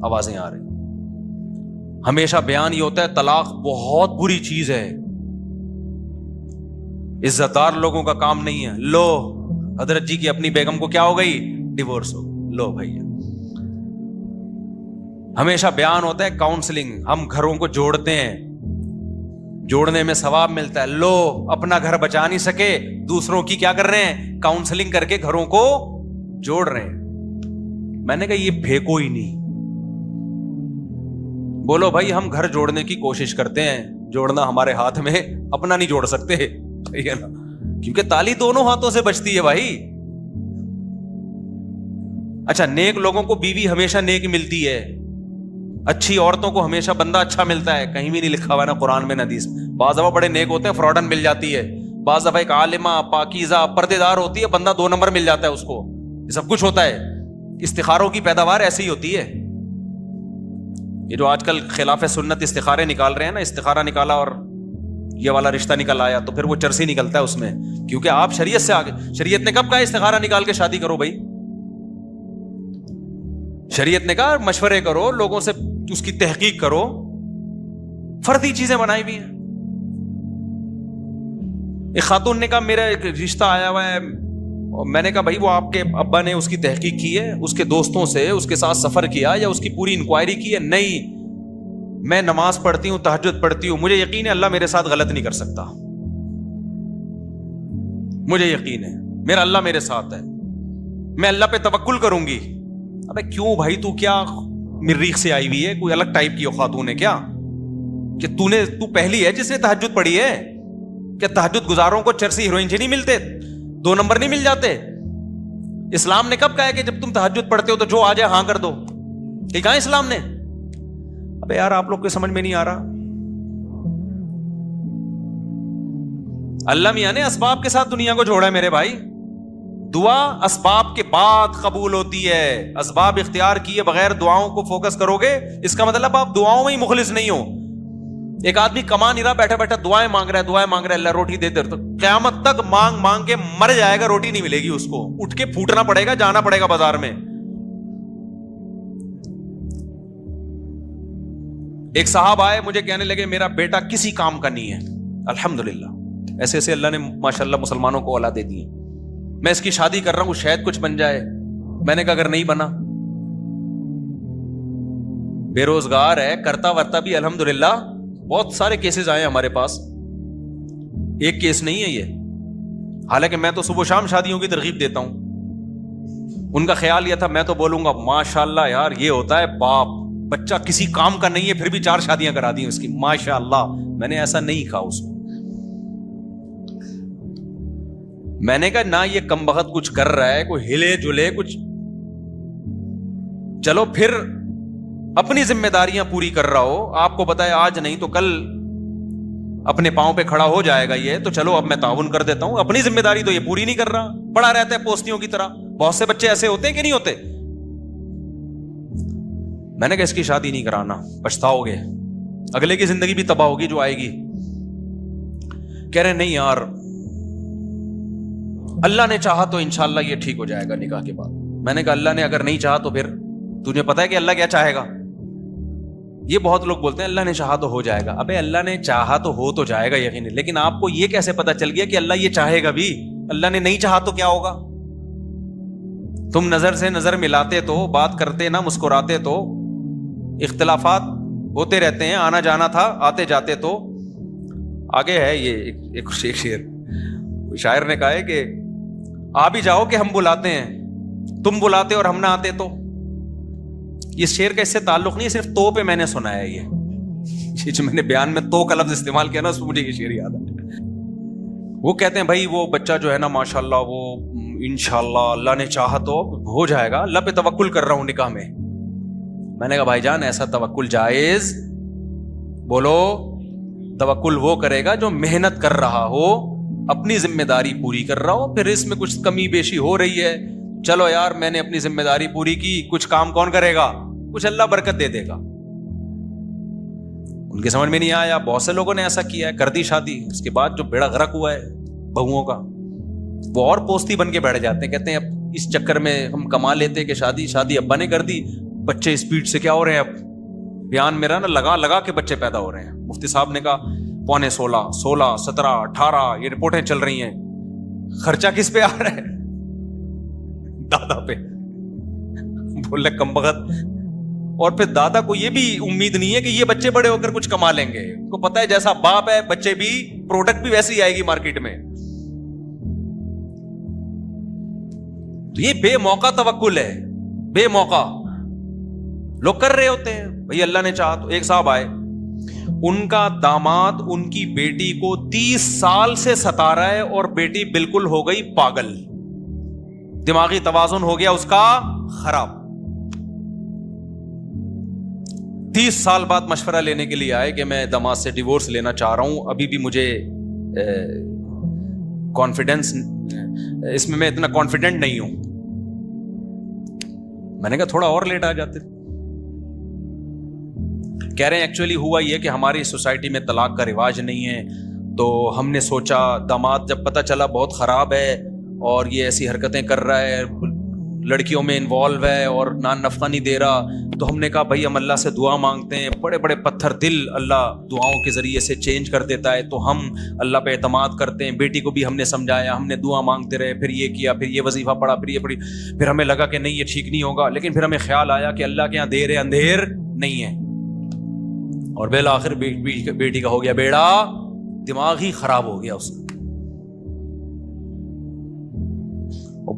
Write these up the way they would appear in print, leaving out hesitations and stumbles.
آوازیں آ رہی. ہمیشہ بیان یہ ہوتا ہے طلاق بہت بری چیز ہے, عزت دار لوگوں کا کام نہیں ہے. لو حضرت جی کی اپنی بیگم کو کیا ہو گئی, ڈیورس ہو. لو بھائی, ہمیشہ بیان ہوتا ہے کاؤنسلنگ, ہم گھروں کو جوڑتے ہیں, جوڑنے میں ثواب ملتا ہے. لو اپنا گھر بچا نہیں سکے, دوسروں کی کیا کر رہے ہیں, کاؤنسلنگ کر کے گھروں کو جوڑ رہے ہیں. میں نے کہا یہ پھینکو ہی نہیں. بولو بھائی ہم گھر جوڑنے کی کوشش کرتے ہیں, جوڑنا ہمارے ہاتھ میں, اپنا نہیں جوڑ سکتے, ٹھیک ہے نا, کیونکہ تالی دونوں ہاتھوں سے بچتی ہے بھائی. اچھا, نیک لوگوں کو بیوی ہمیشہ نیک ملتی ہے, اچھی عورتوں کو ہمیشہ بندہ اچھا ملتا ہے. کہیں بھی نہیں لکھا ہوا ہے نا قرآن میں, حدیث میں. بعض دفعہ بڑے نیک ہوتے ہیں, فراڈن مل جاتی ہے. بعض دفعہ ایک عالمہ پاکیزہ پردے دار ہوتی ہے, بندہ 2 نمبر مل جاتا ہے اس کو. یہ سب کچھ ہوتا ہے. استخاروں کی پیداوار ایسی ہی ہوتی ہے. یہ جو آج کل خلاف سنت استخارے نکال رہے ہیں نا, استخارہ نکالا اور یہ والا رشتہ نکل آیا, تو پھر وہ چرسی نکلتا ہے اس میں, کیونکہ آپ شریعت سے آگے. شریعت نے کب کہا استخارہ نکال کے شادی کرو بھائی؟ شریعت نے کہا مشورے کرو, لوگوں سے اس کی تحقیق کرو. فردی چیزیں بنائی ہوئی ہیں. ایک خاتون نے کہا میرا ایک رشتہ آیا ہوا ہے, اور میں نے کہا بھائی وہ آپ کے ابا نے اس کی تحقیق کی ہے, اس کے دوستوں سے اس کے ساتھ سفر کیا, یا اس کی پوری انکوائری کی ہے؟ نہیں, میں نماز پڑھتی ہوں, تہجد پڑھتی ہوں, مجھے یقین ہے اللہ میرے ساتھ غلط نہیں کر سکتا, مجھے یقین ہے میرا اللہ میرے ساتھ ہے, میں اللہ پہ توکل کروں گی. ابے کیوں بھائی, تو کیا مریخ سے آئی ہوئی ہے, کوئی الگ ٹائپ کی خاتون ہے کیا, کہ تو پہلی ہے جس نے تہجد پڑھی ہے؟ کیا تہجد گزاروں کو چرسی ہیروئن نہیں ملتے, 2 نمبر نہیں مل جاتے؟ اسلام نے کب کہا ہے کہ جب تم تہجد پڑھتے ہو تو جو آ جائے ہاں کر دو؟ یہ کہا اسلام نے؟ ابے یار آپ لوگ کو سمجھ میں نہیں آ رہا. اللہ میاں نے اسباب کے ساتھ دنیا کو جوڑا ہے میرے بھائی. دعا اسباب کے بعد قبول ہوتی ہے. اسباب اختیار کیے بغیر دعاؤں کو فوکس کرو گے, اس کا مطلب آپ دعاؤں میں ہی مخلص نہیں ہو. ایک آدمی کما نہیں رہا, بیٹھا بیٹھا دعائیں مانگ رہا ہے, اللہ روٹی دے دے, تو قیامت تک مانگ مانگ کے مر جائے گا, روٹی نہیں ملے گی اس کو, اٹھ کے پھوٹنا پڑے گا, جانا پڑے گا بازار میں. ایک صاحب آئے, مجھے کہنے لگے میرا بیٹا کسی کام کا نہیں ہے. الحمدللہ, ایسے ایسے اللہ نے ماشاءاللہ مسلمانوں کو اولاد دے دی ہے. میں اس کی شادی کر رہا ہوں, شاید کچھ بن جائے. میں نے کہا اگر نہیں بنا, بے روزگار ہے, کرتا ورتا بھی الحمدللہ. بہت سارے کیسز آئے ہمارے پاس, ایک کیس نہیں ہے یہ. حالانکہ میں تو صبح شام شادیوں کی ترغیب دیتا ہوں. ان کا خیال یہ تھا میں تو بولوں گا ماشاءاللہ یار یہ ہوتا ہے باپ, بچہ کسی کام کا نہیں ہے پھر بھی 4 شادیاں کرا دی اس کی, ماشاءاللہ. میں نے ایسا نہیں کہا اس کو. میں نے کہا نہ یہ کم بخت کچھ کر رہا ہے, کوئی ہلے جلے کچھ, چلو پھر اپنی ذمہ داریاں پوری کر رہا ہو. آپ کو پتا ہے آج نہیں تو کل اپنے پاؤں پہ کھڑا ہو جائے گا یہ, تو چلو اب میں تعاون کر دیتا ہوں. اپنی ذمہ داری تو یہ پوری نہیں کر رہا, پڑا رہتا ہے پوستیوں کی طرح. بہت سے بچے ایسے ہوتے ہیں کہ نہیں ہوتے. میں نے کہا اس کی شادی نہیں کرانا, پچھتاؤ گے, اگلے کی زندگی بھی تباہ ہوگی جو آئے گی. کہہ رہے نہیں یار اللہ نے چاہا تو انشاءاللہ یہ ٹھیک ہو جائے گا نکاح کے بعد. میں نے کہا اللہ نے اگر نہیں چاہا تو پھر تجھے پتا ہے کہ اللہ کیا چاہے گا. یہ بہت لوگ بولتے ہیں اللہ نے چاہا تو ہو جائے گا. ابے اللہ نے چاہا تو ہو تو جائے گا یقیناً, لیکن آپ کو یہ کیسے پتا چل گیا کہ اللہ یہ چاہے گا بھی؟ اللہ نے نہیں چاہا تو کیا ہوگا؟ تم نظر سے نظر ملاتے تو, بات کرتے نہ مسکراتے تو, اختلافات ہوتے رہتے ہیں, آنا جانا تھا آتے جاتے تو. آگے ہے یہ ایک شعر, شاعر نے کہا ہے کہ آ بھی جاؤ کہ ہم بلاتے ہیں, تم بلاتے اور ہم نہ آتے تو. یہ شعر کا اس سے تعلق نہیں, صرف تو پہ میں نے سنا ہے. یہ جو میں نے بیان میں تو کا لفظ استعمال کیا نا, اس میں مجھے یہ شعر یاد ہے. وہ کہتے ہیں بھائی وہ بچہ جو ہے نا ماشاءاللہ وہ انشاءاللہ اللہ نے چاہا تو ہو جائے گا, اللہ پہ توکل کر رہا ہوں نکاح میں. میں نے کہا بھائی جان ایسا توکل جائز؟ بولو توکل وہ کرے گا جو محنت کر رہا ہو, اپنی ذمہ داری پوری کر رہا ہو. پھر اس میں کچھ کمی بیشی ہو رہی ہے, چلو یار میں نے اپنی ذمہ داری پوری کی, کچھ کام کون کرے گا, کچھ اللہ برکت دے دے گا. ان کے سمجھ میں نہیں آیا. بہت سے لوگوں نے ایسا کیا ہے, کر دی شادی, اس کے بعد جو بیڑا غرق ہوا ہے بہوؤں کا, وہ اور پوستی بن کے بیٹھ جاتے ہیں. کہتے ہیں اب اس چکر میں ہم کما لیتے کہ شادی ابا نے کر دی, بچے اسپیڈ سے کیا ہو رہے ہیں, اب بیان میرا نا لگا لگا کے بچے پیدا ہو رہے ہیں. مفتی صاحب نے کہا 16.25, 16, 17, 18 یہ رپورٹیں چل رہی ہیں. خرچہ کس پہ آ رہا ہے؟ دادا پہ. بول رہے کم بخت. اور پھر دادا کو یہ بھی امید نہیں ہے کہ یہ بچے بڑے ہو کر کچھ کما لیں گے. ان کو پتا ہے جیسا باپ ہے بچے بھی, پروڈکٹ بھی ویسی آئے گی مارکیٹ میں. یہ بے موقع توکل ہے, بے موقع لوگ کر رہے ہوتے ہیں. بھئی اللہ نے چاہا تو. ایک صاحب آئے, ان کا داماد ان کی بیٹی کو 30 سال سے ستا رہا ہے اور بیٹی بالکل ہو گئی پاگل, دماغی توازن ہو گیا اس کا خراب. 30 سال بعد مشورہ لینے کے لیے آئے کہ میں داماد سے ڈیورس لینا چاہ رہا ہوں, ابھی بھی مجھے کانفیڈنس اس میں اتنا کانفیڈنٹ نہیں ہوں. میں نے کہا تھوڑا اور لیٹ آ جاتے. کہہ رہے ہیں ایکچولی ہوا یہ کہ ہماری سوسائٹی میں طلاق کا رواج نہیں ہے, تو ہم نے سوچا داماد جب پتہ چلا بہت خراب ہے اور یہ ایسی حرکتیں کر رہا ہے, لڑکیوں میں انوالو ہے اور نان نفقہ نہیں دے رہا, تو ہم نے کہا بھائی ہم اللہ سے دعا مانگتے ہیں, بڑے بڑے پتھر دل اللہ دعاؤں کے ذریعے سے چینج کر دیتا ہے, تو ہم اللہ پہ اعتماد کرتے ہیں. بیٹی کو بھی ہم نے سمجھایا, ہم نے دعا مانگتے رہے, پھر یہ کیا, پھر یہ وظیفہ پڑھا, پھر یہ پڑھی, پھر ہمیں لگا کہ نہیں یہ ٹھیک نہیں ہوگا, لیکن پھر ہمیں خیال آیا کہ اللہ کے یہاں دیر ہے اندھیر نہیں ہے, اور بالآخر بیٹی کا ہو گیا بیڑا, دماغ ہی خراب ہو گیا اس کا.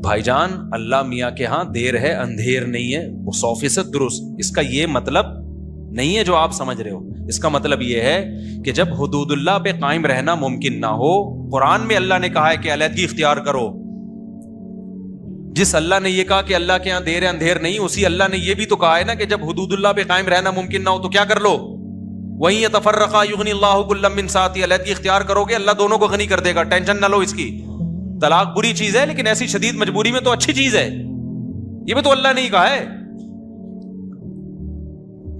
بھائی جان اللہ میاں کے ہاں دیر ہے اندھیر نہیں ہے, وہ 100% درست. اس کا یہ مطلب نہیں ہے جو آپ سمجھ رہے ہو. اس کا مطلب یہ ہے کہ جب حدود اللہ پہ قائم رہنا ممکن نہ ہو, قرآن میں اللہ نے کہا ہے کہ علیحدگی اختیار کرو. جس اللہ نے یہ کہا کہ اللہ کے ہاں دیر ہے اندھیر نہیں, اسی اللہ نے یہ بھی تو کہا ہے نا کہ جب حدود اللہ پہ قائم رہنا ممکن نہ ہو تو کیا کر لو, وہیں یتفرقا یغنی اللہ کلا من سعتہ. علیحدگی اختیار کرو گے اللہ دونوں کو غنی کر دے گا, ٹینشن نہ لو اس کی. طلاق بری چیز ہے لیکن ایسی شدید مجبوری میں تو اچھی چیز ہے, یہ بھی تو اللہ نے ہی کہا ہے.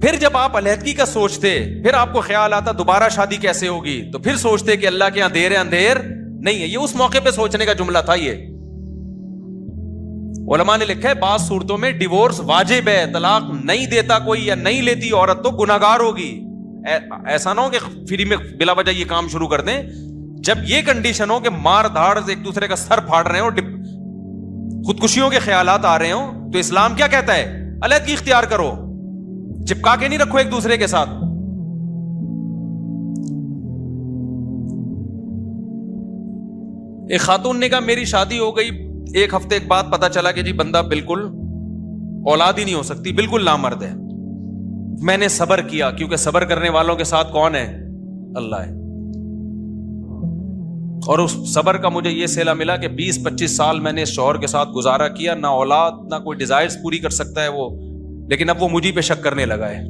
پھر جب آپ علیحدگی کا سوچتے, پھر آپ کو خیال آتا دوبارہ شادی کیسے ہوگی, تو پھر سوچتے کہ اللہ کے یہاں دیر ہے اندھیر نہیں ہے. یہ اس موقع پہ سوچنے کا جملہ تھا. یہ علماء نے لکھا ہے بعض صورتوں میں ڈیورس واجب ہے, طلاق نہیں دیتا کوئی یا نہیں لیتی عورت تو گناہگار ہوگی. ایسا نہ ہو کہ فری میں بلا وجہ یہ کام شروع کر دیں. جب یہ کنڈیشن ہو کہ مار دھاڑ ایک دوسرے کا سر پھاڑ رہے ہو, خودکشیوں کے خیالات آ رہے ہوں, تو اسلام کیا کہتا ہے, علیحدگی اختیار کرو, چپکا کے نہیں رکھو ایک دوسرے کے ساتھ. ایک خاتون نے کہا میری شادی ہو گئی, 1 ہفتے کے بعد پتا چلا کہ جی بندہ بالکل اولاد ہی نہیں ہو سکتی, بالکل نامرد ہے. میں نے صبر کیا, کیونکہ صبر کرنے والوں کے ساتھ کون ہے, اللہ ہے. اور اس صبر کا مجھے یہ صلہ ملا کہ 20-25 سال میں نے اس شوہر کے ساتھ گزارا کیا, نہ اولاد نہ کوئی ڈیزائرز پوری کر سکتا ہے وہ, لیکن اب وہ مجھے پہ شک کرنے لگا ہے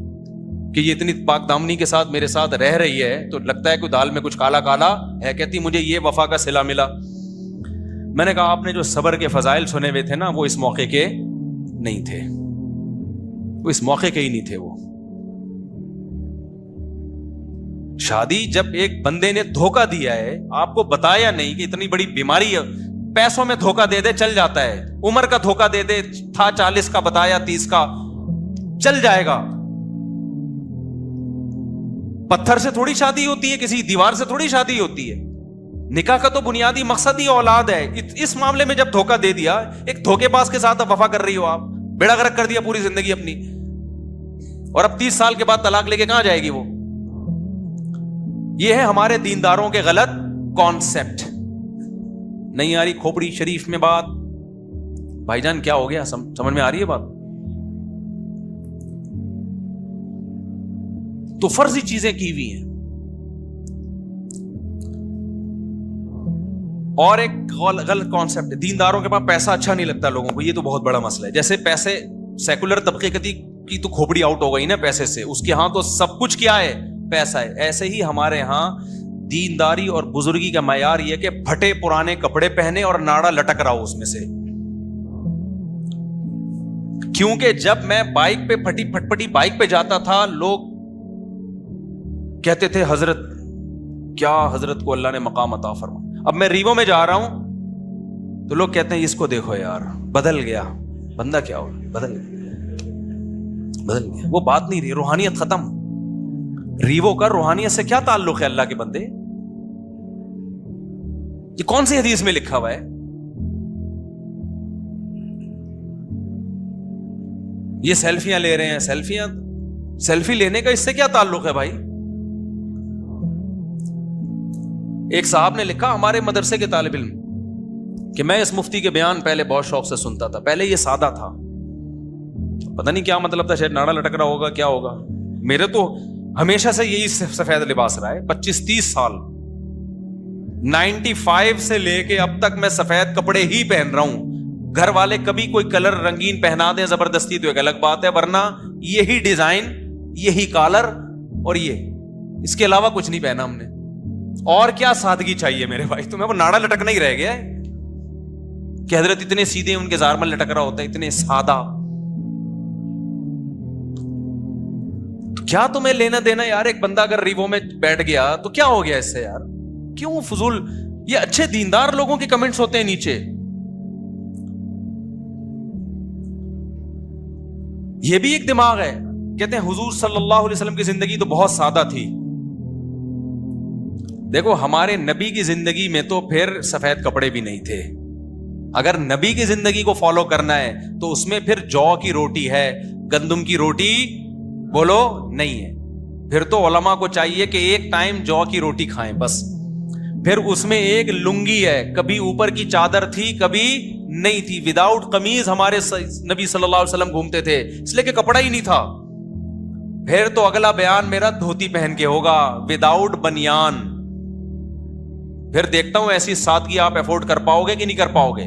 کہ یہ اتنی پاک دامنی کے ساتھ میرے ساتھ رہ رہی ہے تو لگتا ہے کوئی دال میں کچھ کالا کالا ہے. کہتی مجھے یہ وفا کا صلہ ملا. میں نے کہا آپ نے جو صبر کے فضائل سنے ہوئے تھے نا, وہ اس موقع کے نہیں تھے, وہ اس موقع کے ہی نہیں تھے. وہ شادی جب ایک بندے نے دھوکہ دیا ہے, آپ کو بتایا نہیں کہ اتنی بڑی بیماری ہے, پیسوں میں دھوکہ دے دے چل جاتا ہے, عمر کا دھوکہ دے دے, تھا 40 کا بتایا 30 کا, چل جائے گا. پتھر سے تھوڑی شادی ہوتی ہے, کسی دیوار سے تھوڑی شادی ہوتی ہے. نکاح کا تو بنیادی مقصد ہی اولاد ہے. اس معاملے میں جب دھوکہ دے دیا, ایک دھوکے باز کے ساتھ اب وفا کر رہی ہو آپ, بیڑا غرق کر دیا پوری زندگی اپنی, اور اب 30 سال کے بعد طلاق لے کے کہاں جائے گی وہ. یہ ہے ہمارے دینداروں کے غلط کانسیپٹ. نہیں آ رہی کھوپڑی شریف میں بات, بھائی جان کیا ہو گیا, سمجھ میں آ رہی ہے بات. تو فرضی چیزیں کی ہوئی ہیں. اور ایک غلط کانسیپٹ ہے, دینداروں کے پاس پیسہ اچھا نہیں لگتا لوگوں کو, یہ تو بہت بڑا مسئلہ ہے. جیسے پیسے سیکولر طبقے کی تو کھوپڑی آؤٹ ہو گئی نا پیسے سے, اس کے ہاں تو سب کچھ کیا ہے, پیسہ ہے. ایسے ہی ہمارے ہاں دینداری اور بزرگی کا معیار یہ کہ پھٹے پرانے کپڑے پہنے اور ناڑا لٹک رہا ہو اس میں سے. کیونکہ جب میں بائک پہ پھٹپٹی بائک پہ جاتا تھا, لوگ کہتے تھے حضرت کیا, حضرت کو اللہ نے مقام عطا فرما. اب میں ریوو میں جا رہا ہوں تو لوگ کہتے ہیں اس کو دیکھو یار بدل گیا, بندہ کیا ہو بدل گیا. بدل گیا, وہ بات نہیں رہی, روحانیت ختم. ریوو کا روحانیت سے کیا تعلق ہے اللہ کے بندے؟ یہ کون سی حدیث میں لکھا ہوا ہے؟ یہ سیلفیاں لے رہے ہیں, سیلفی لینے کا اس سے کیا تعلق ہے بھائی؟ ایک صاحب نے لکھا, ہمارے مدرسے کے طالب علم, کہ میں اس مفتی کے بیان پہلے بہت شوق سے سنتا تھا. پہلے یہ سادہ تھا, پتہ نہیں کیا مطلب تھا, شاید ناڑا لٹک رہا ہوگا, کیا ہوگا. میرے تو ہمیشہ سے یہی سفید لباس رہا ہے, 25-30 سال, 95 سے لے کے اب تک میں سفید کپڑے ہی پہن رہا ہوں. گھر والے کبھی کوئی کلر رنگین پہنا دیں زبردستی تو ایک الگ بات ہے, ورنہ یہی ڈیزائن, یہی کالر, اور یہ, اس کے علاوہ کچھ نہیں پہنا ہم نے. اور کیا سادگی چاہیے میرے بھائی تمہیں؟ وہ ناڑا لٹکنا ہی رہ گیا ہے کہ حضرت اتنے سیدھے, ان کے زارمل لٹک رہا ہوتا ہے, اتنے سادہ. تو کیا تمہیں لینا دینا یار؟ ایک بندہ اگر ریوو میں بیٹھ گیا تو کیا ہو گیا اس سے یار؟ کیوں فضول؟ یہ اچھے دیندار لوگوں کے کمنٹس ہوتے ہیں نیچے. یہ بھی ایک دماغ ہے. کہتے ہیں حضور صلی اللہ علیہ وسلم کی زندگی تو بہت سادہ تھی. دیکھو ہمارے نبی کی زندگی میں تو پھر سفید کپڑے بھی نہیں تھے. اگر نبی کی زندگی کو فالو کرنا ہے تو اس میں پھر جو کی روٹی ہے, گندم کی روٹی بولو نہیں ہے. پھر تو علماء کو چاہیے کہ ایک ٹائم جو کی روٹی کھائیں بس. پھر اس میں ایک لنگی ہے, کبھی اوپر کی چادر تھی کبھی نہیں تھی. وداؤٹ قمیض ہمارے نبی صلی اللہ علیہ وسلم گھومتے تھے, اس لیے کہ کپڑا ہی نہیں تھا. پھر تو اگلا بیان میرا دھوتی پہن کے ہوگا, وداؤٹ بنیان. پھر دیکھتا ہوں ایسی سادگی آپ افورڈ کر پاؤ گے کہ نہیں کر پاؤ گے.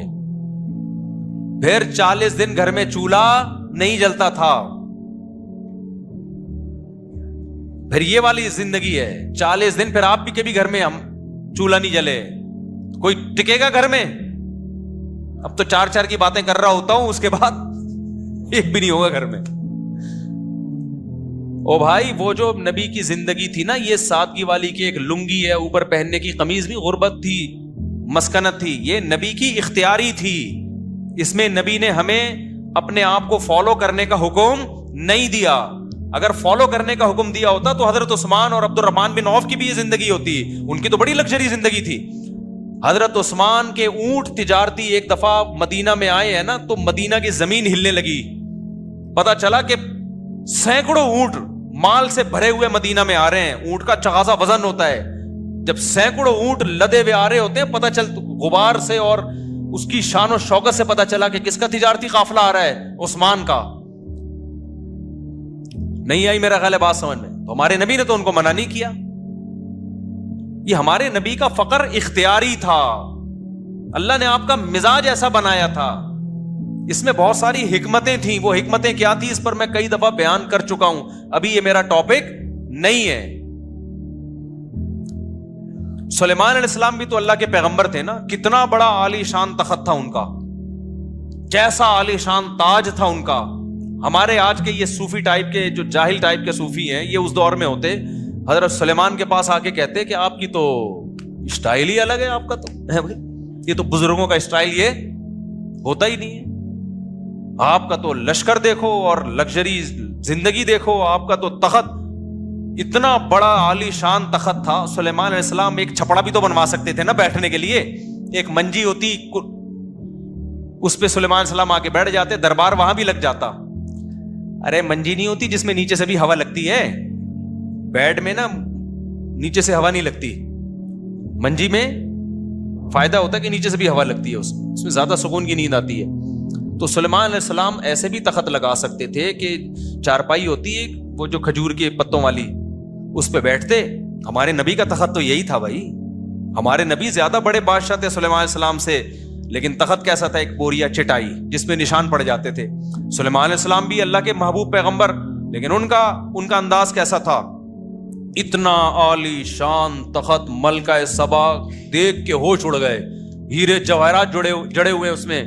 پھر 40 دن گھر میں چولہا نہیں جلتا تھا. پھر یہ والی زندگی ہے, 40 دن پھر آپ بھی کبھی گھر میں ہم چولہا نہیں جلے. کوئی ٹکے گا گھر میں؟ اب تو 4 کی باتیں کر رہا ہوتا ہوں, اس کے بعد ایک بھی نہیں ہوگا گھر میں. او بھائی وہ جو نبی کی زندگی تھی نا, یہ سادگی والی کی, ایک لنگی ہے, اوپر پہننے کی قمیض بھی غربت تھی, مسکنت تھی. یہ نبی کی اختیاری تھی. اس میں نبی نے ہمیں اپنے آپ کو فالو کرنے کا حکم نہیں دیا. اگر فالو کرنے کا حکم دیا ہوتا تو حضرت عثمان اور عبد الرحمن بن عوف کی بھی یہ زندگی ہوتی. ان کی تو بڑی لگژری زندگی تھی. حضرت عثمان کے اونٹ تجارتی ایک دفعہ مدینہ میں آئے ہیں نا, تو مدینہ کی زمین ہلنے لگی. پتا چلا کہ سینکڑوں اونٹ مال سے بھرے ہوئے مدینہ میں آ رہے ہیں. اونٹ کا چغازا وزن ہوتا ہے. جب سینکڑوں اونٹ لدے ہوئے آ رہے ہوتے ہیں, پتا چل غبار سے اور اس کی شان و شوکت سے پتا چلا کہ کس کا تجارتی قافلہ آ رہا ہے, عثمان کا. نہیں آئی میرا خیال ہے بات سمجھ میں؟ تو ہمارے نبی نے تو ان کو منع نہیں کیا. یہ ہمارے نبی کا فقر اختیاری تھا. اللہ نے آپ کا مزاج ایسا بنایا تھا. اس میں بہت ساری حکمتیں تھیں. وہ حکمتیں کیا تھی اس پر میں کئی دفعہ بیان کر چکا ہوں, ابھی یہ میرا ٹاپک نہیں ہے. سلیمان علیہ السلام بھی تو اللہ کے پیغمبر تھے نا. کتنا بڑا عالی شان تخت تھا ان کا, کیسا عالی شان تاج تھا ان کا. ہمارے آج کے یہ صوفی ٹائپ کے, جو جاہل ٹائپ کے صوفی ہیں, یہ اس دور میں ہوتے, حضرت سلیمان کے پاس آ کے کہتے کہ آپ کی تو اسٹائل ہی الگ ہے. آپ کا تو یہ تو بزرگوں کا اسٹائل یہ ہوتا ہی نہیں ہے. آپ کا تو لشکر دیکھو اور لگژری زندگی دیکھو. آپ کا تو تخت اتنا بڑا عالی شان تخت تھا. سلیمان علیہ السلام ایک چھپڑا بھی تو بنوا سکتے تھے نا بیٹھنے کے لیے. ایک منجی ہوتی, اس پہ سلیمان علیہ السلام آ کے بیٹھ جاتے, دربار وہاں بھی لگ جاتا. ارے منجی نہیں ہوتی جس میں نیچے سے بھی ہوا لگتی ہے. بیڈ میں نا نیچے سے ہوا نہیں لگتی. منجی میں فائدہ ہوتا ہے کہ نیچے سے بھی ہوا لگتی ہے, اس میں زیادہ سکون کی نیند آتی ہے. تو سلیمان علیہ السلام ایسے بھی تخت لگا سکتے تھے کہ چارپائی ہوتی ہے وہ جو کھجور کے پتوں والی, اس پہ بیٹھتے. ہمارے نبی کا تخت تو یہی تھا بھائی. ہمارے نبی زیادہ بڑے بادشاہ تھے سلیمان علیہ السلام سے, لیکن تخت کیسا تھا؟ ایک بوریا چٹائی جس پہ نشان پڑ جاتے تھے. سلیمان علیہ السلام بھی اللہ کے محبوب پیغمبر, لیکن ان کا انداز کیسا تھا؟ اتنا عالی شان تخت, ملکہ سبا دیکھ کے ہوش اڑ گئے. ہیرے جواہرات جڑے ہوئے اس میں.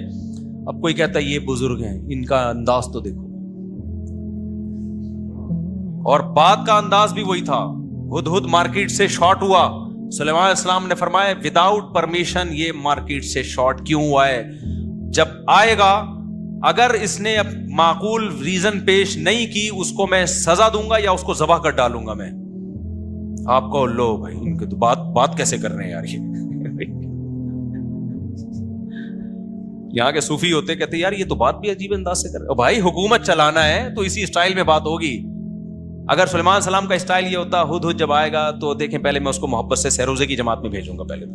اب کوئی کہتا ہے یہ بزرگ ہیں, ان کا انداز تو دیکھو. اور بات کا انداز بھی وہی تھا. ہدہد مارکیٹ سے شارٹ ہوا, سلیمان علیہ السلام نے فرمایا وداؤٹ پرمیشن یہ مارکیٹ سے شارٹ کیوں ہوا ہے؟ جب آئے گا اگر اس نے اب معقول ریزن پیش نہیں کی اس کو میں سزا دوں گا یا اس کو ذبح کر ڈالوں گا میں. آپ کو لو بھائی ان کے تو بات کیسے کر رہے ہیں یار یہ یہاں کے صوفی ہوتے کہتے یار یہ تو بات بھی عجیب انداز سے کر رہے. بھائی حکومت چلانا ہے تو اسی اسٹائل میں بات ہوگی. اگر سلیمان علیہ السلام کا اسٹائل یہ ہوتا ہد جب آئے گا تو دیکھیں پہلے میں اس کو محبت سے سہروزے کی جماعت میں بھیجوں گا, پہلے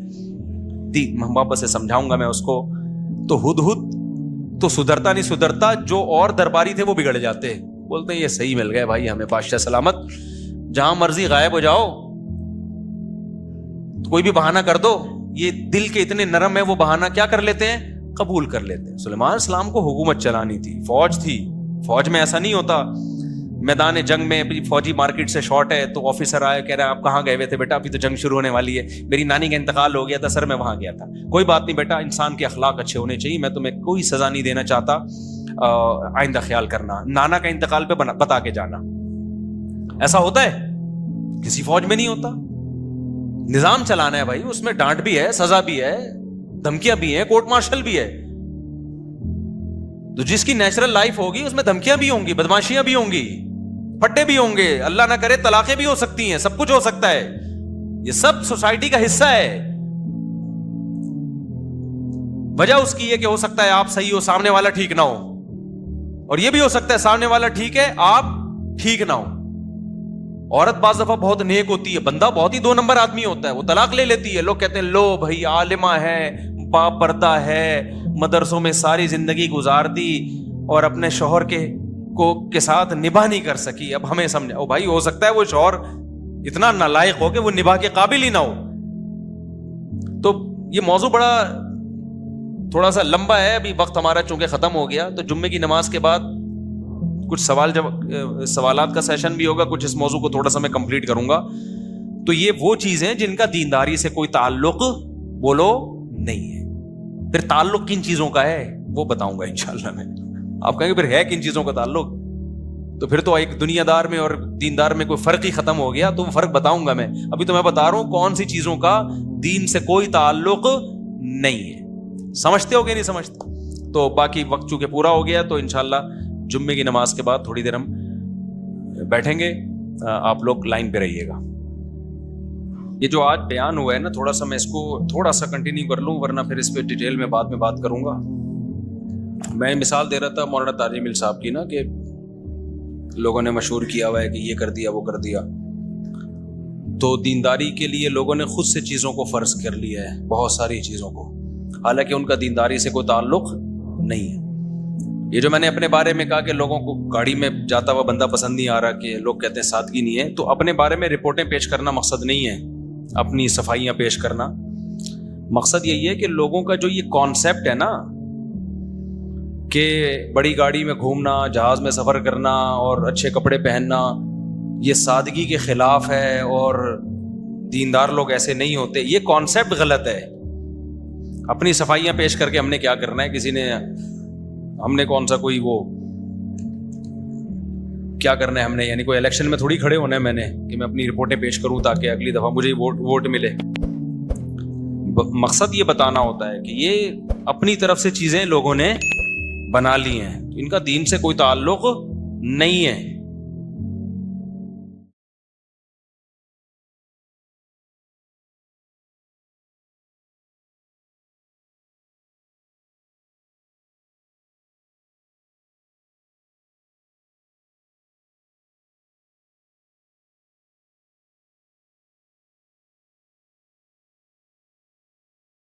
محبت سے سمجھاؤں گا میں اس کو. تو ہد تو سدھرتا نہیں سدھرتا, جو اور درباری تھے وہ بگڑ جاتے, بولتے ہیں یہ صحیح مل گئے بھائی ہمیں بادشاہ سلامت, جہاں مرضی غائب ہو جاؤ, کوئی بھی بہانہ کر دو. یہ دل کے اتنے نرم ہے وہ بہانہ کیا کر لیتے ہیں, قبول کر لیتے ہیں. سلیمان علیہ السلام کو حکومت چلانی تھی, فوج تھی, فوج میں ایسا نہیں ہوتا میدان جنگ میں فوجی مارکیٹ سے شارٹ ہے تو آفیسر آئے کہہ رہا ہے آپ کہاں گئے ہوئے تھے بیٹا, ابھی تو جنگ شروع ہونے والی ہے, میری نانی کا انتقال ہو گیا تھا سر میں وہاں گیا تھا. کوئی بات نہیں بیٹا, انسان کے اخلاق اچھے ہونے چاہیے, میں تمہیں کوئی سزا نہیں دینا چاہتا, آئندہ خیال کرنا. نانا کا انتقال پہ بتا کے جانا. ایسا ہوتا ہے کسی فوج میں نہیں ہوتا. نظام چلانا ہے بھائی, اس میں ڈانٹ بھی ہے, سزا بھی ہے, دھمکیاں بھی ہیں, کورٹ مارشل بھی ہے. تو جس کی نیچرل لائف ہوگی اس میں دھمکیاں بھی ہوں گی, بدماشیاں بھی ہوں گی, پھٹے بھی ہوں گے, اللہ نہ کرے طلاقیں بھی ہو سکتی ہیں, سب کچھ ہو سکتا ہے. یہ سب سوسائٹی کا حصہ ہے. وجہ اس کی یہ کہ ہو سکتا ہے آپ صحیح ہو, سامنے والا ٹھیک نہ ہو, اور یہ بھی ہو سکتا ہے سامنے والا ٹھیک ہے, آپ ٹھیک نہ ہو. عورت بعض دفعہ بہت نیک ہوتی ہے, بندہ بہت ہی 2 نمبر آدمی ہوتا ہے, وہ طلاق لے لیتی ہے. لوگ کہتے ہیں لو بھائی عالمہ ہے, پردہ ہے, مدرسوں میں ساری زندگی گزار دی اور اپنے شوہر کے ساتھ نباہ نہیں کر سکی, اب ہمیں سمجھا. او بھائی ہو سکتا ہے وہ شوہر اتنا نالائق ہو کہ وہ نباہ کے قابل ہی نہ ہو. تو یہ موضوع بڑا تھوڑا سا لمبا ہے, ابھی وقت ہمارا چونکہ ختم ہو گیا, تو جمعے کی نماز کے بعد کچھ سوالات کا سیشن بھی ہوگا, کچھ اس موضوع کو تھوڑا سا میں کمپلیٹ کروں گا. تو یہ وہ چیزیں جن کا دینداری سے کوئی تعلق بولو نہیں ہے. پھر تعلق کن چیزوں کا ہے وہ بتاؤں گا انشاءاللہ میں. آپ کہیں گے پھر ہے کن چیزوں کا تعلق, تو پھر تو ایک دنیا دار میں اور دیندار میں کوئی فرق ہی ختم ہو گیا. تو وہ فرق بتاؤں گا میں. ابھی تو میں بتا رہا ہوں کون سی چیزوں کا دین سے کوئی تعلق نہیں ہے. سمجھتے ہو کہ نہیں سمجھتے؟ تو باقی وقت چونکہ پورا ہو گیا تو انشاءاللہ جمعے کی نماز کے بعد تھوڑی دیر ہم بیٹھیں گے, آپ لوگ لائن پہ رہیے گا. یہ جو آج بیان ہوا ہے نا, تھوڑا سا میں اس کو تھوڑا سا کنٹینیو کر لوں, ورنہ پھر اس پہ ڈیٹیل میں بعد میں بات کروں گا. میں مثال دے رہا تھا مولانا تاج مل صاحب کی نا, کہ لوگوں نے مشہور کیا ہوا ہے کہ یہ کر دیا وہ کر دیا. تو دینداری کے لیے لوگوں نے خود سے چیزوں کو فرض کر لیا ہے, بہت ساری چیزوں کو, حالانکہ ان کا دینداری سے کوئی تعلق نہیں ہے. یہ جو میں نے اپنے بارے میں کہا کہ لوگوں کو گاڑی میں جاتا ہوا بندہ پسند نہیں آ رہا, کہ لوگ کہتے ہیں سادگی نہیں ہے, تو اپنے بارے میں رپورٹیں پیش کرنا مقصد نہیں ہے, اپنی صفائیاں پیش کرنا. مقصد یہی ہے کہ لوگوں کا جو یہ کانسیپٹ ہے نا کہ بڑی گاڑی میں گھومنا, جہاز میں سفر کرنا اور اچھے کپڑے پہننا, یہ سادگی کے خلاف ہے اور دیندار لوگ ایسے نہیں ہوتے, یہ کانسیپٹ غلط ہے. اپنی صفائیاں پیش کر کے ہم نے کیا کرنا ہے, کسی نے ہم نے کون سا کوئی وہ کیا کرنا ہے, ہم نے یعنی کوئی الیکشن میں تھوڑی کھڑے ہونا ہے میں نے کہ میں اپنی رپورٹیں پیش کروں تاکہ اگلی دفعہ مجھے ووٹ ملے. مقصد یہ بتانا ہوتا ہے کہ یہ اپنی طرف سے چیزیں لوگوں نے بنا لی ہیں, ان کا دین سے کوئی تعلق نہیں ہے.